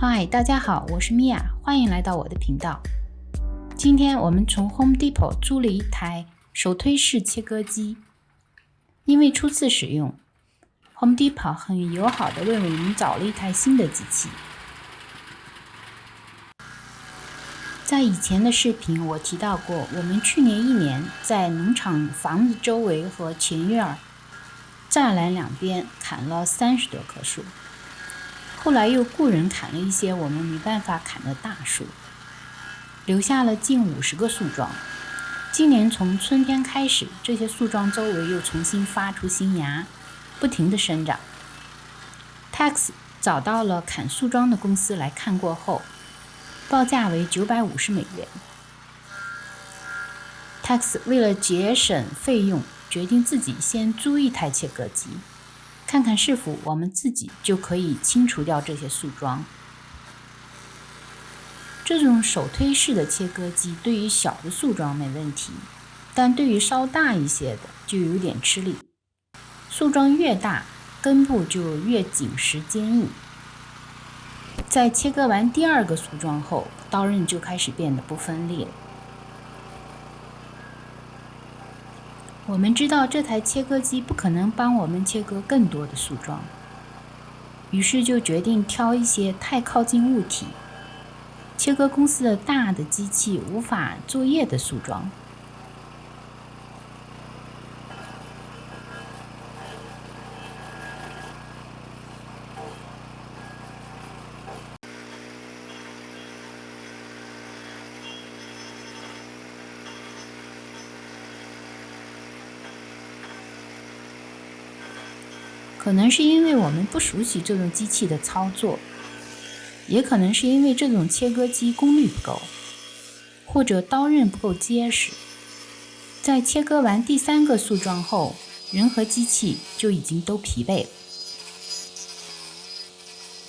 嗨，大家好，我是米娅，欢迎来到我的频道。今天我们从 Home Depot 租了一台手推式切割机，因为初次使用 ，Home Depot 很友好地为我们找了一台新的机器。在以前的视频我提到过，我们去年1年在农场房子周围和前院栅栏两边砍了30多棵树，后来又雇人砍了一些我们没办法砍的大树，留下了近50个树桩。今年从春天开始，这些树桩周围又重新发出新芽，不停地生长。Tex 找到了砍树桩的公司来看过后，报价为$950。Tex 为了节省费用，决定自己先租一台切割机，看看是否我们自己就可以清除掉这些树桩。这种手推式的切割机对于小的树桩没问题，但对于稍大一些的就有点吃力。树桩越大，根部就越紧实坚硬。在切割完第2个树桩后，刀刃就开始变得不锋利了。我们知道这台切割机不可能帮我们切割更多的树桩，于是就决定挑一些太靠近物体、切割公司的大的机器无法作业的树桩。可能是因为我们不熟悉这种机器的操作，也可能是因为这种切割机功率不够，或者刀刃不够结实。在切割完第3个树桩后，人和机器就已经都疲惫了。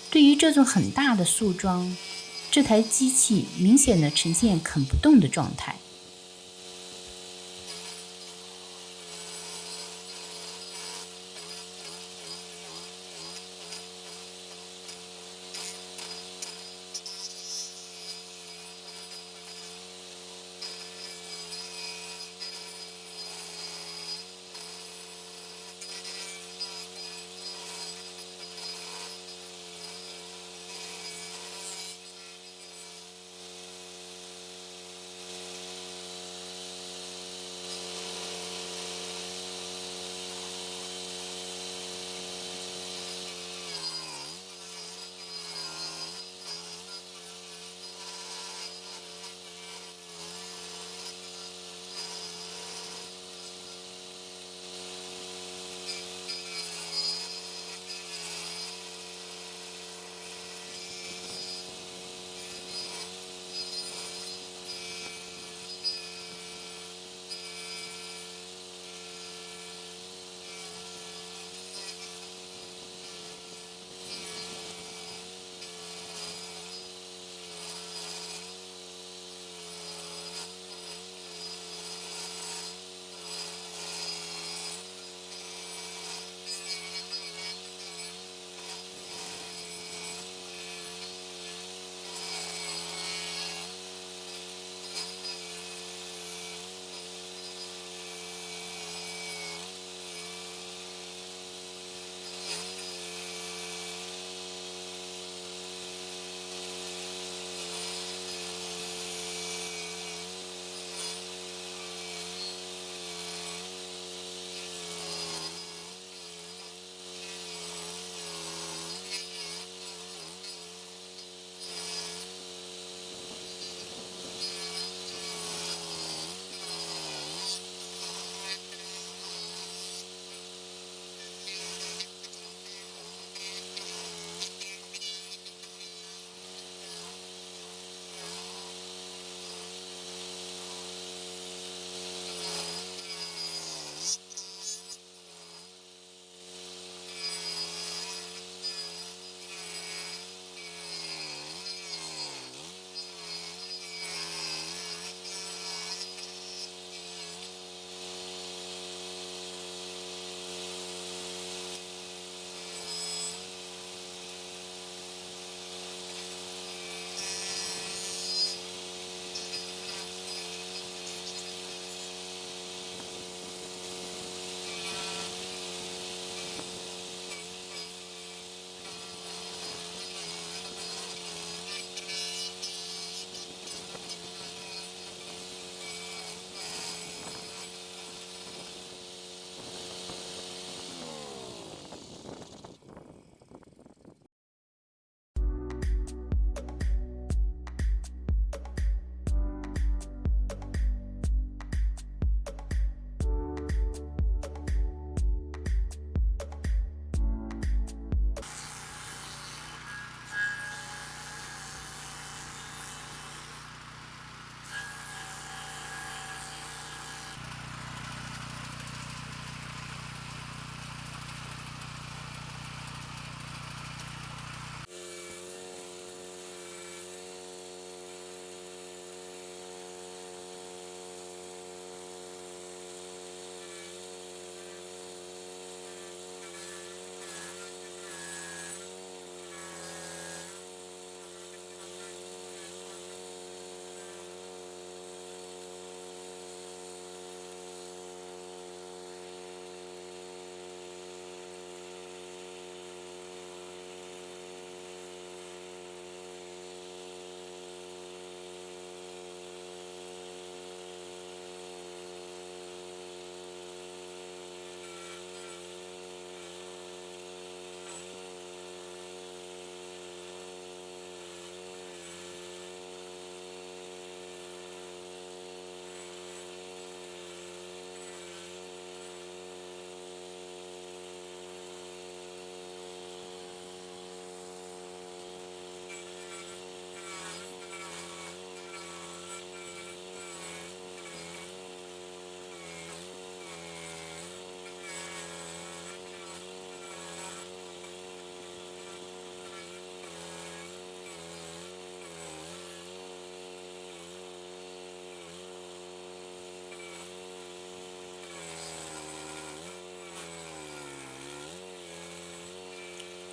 对于这种很大的树桩，这台机器明显的呈现啃不动的状态。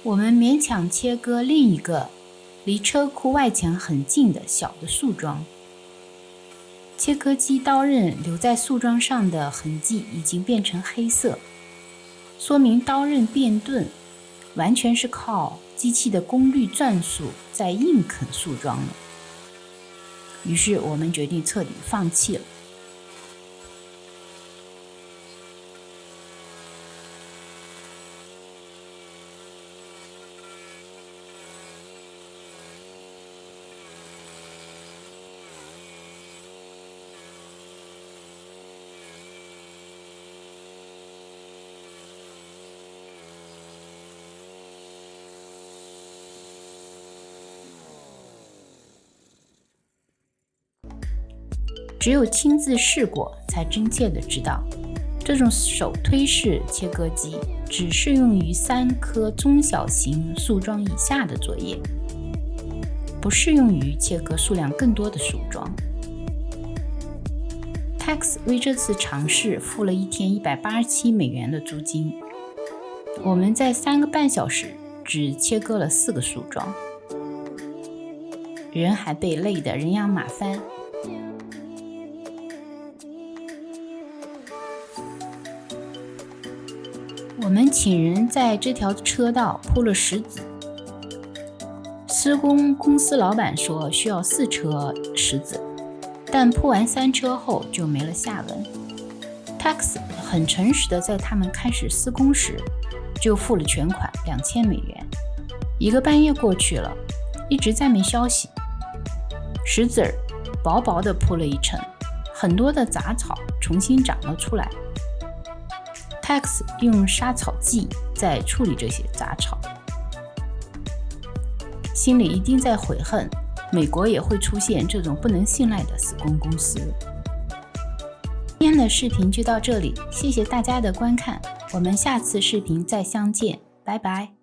我们勉强切割另一个离车库外墙很近的小的树桩。切割机刀刃留在树桩上的痕迹已经变成黑色，说明刀刃变钝完全是靠机器的功率转速在硬啃树桩了。于是我们决定彻底放弃了。只有亲自试过，才真切地知道，这种手推式切割机只适用于3颗中小型树桩以下的作业，不适用于切割数量更多的树桩。Tex 为这次尝试付了1天187美元的租金。我们在3个半小时只切割了4个树桩，人还被累得人仰马翻。我们请人在这条车道铺了石子，施工公司老板说需要4车石子，但铺完3车后就没了下文。Tex 很诚实的在他们开始施工时就付了全款2000美元。1个半月过去了，一直再没消息。石子薄薄的铺了一层，很多的杂草重新长了出来。Tex 用杀草剂在处理这些杂草，心里一定在悔恨，美国也会出现这种不能信赖的施工公司。今天的视频就到这里，谢谢大家的观看，我们下次视频再相见，拜拜。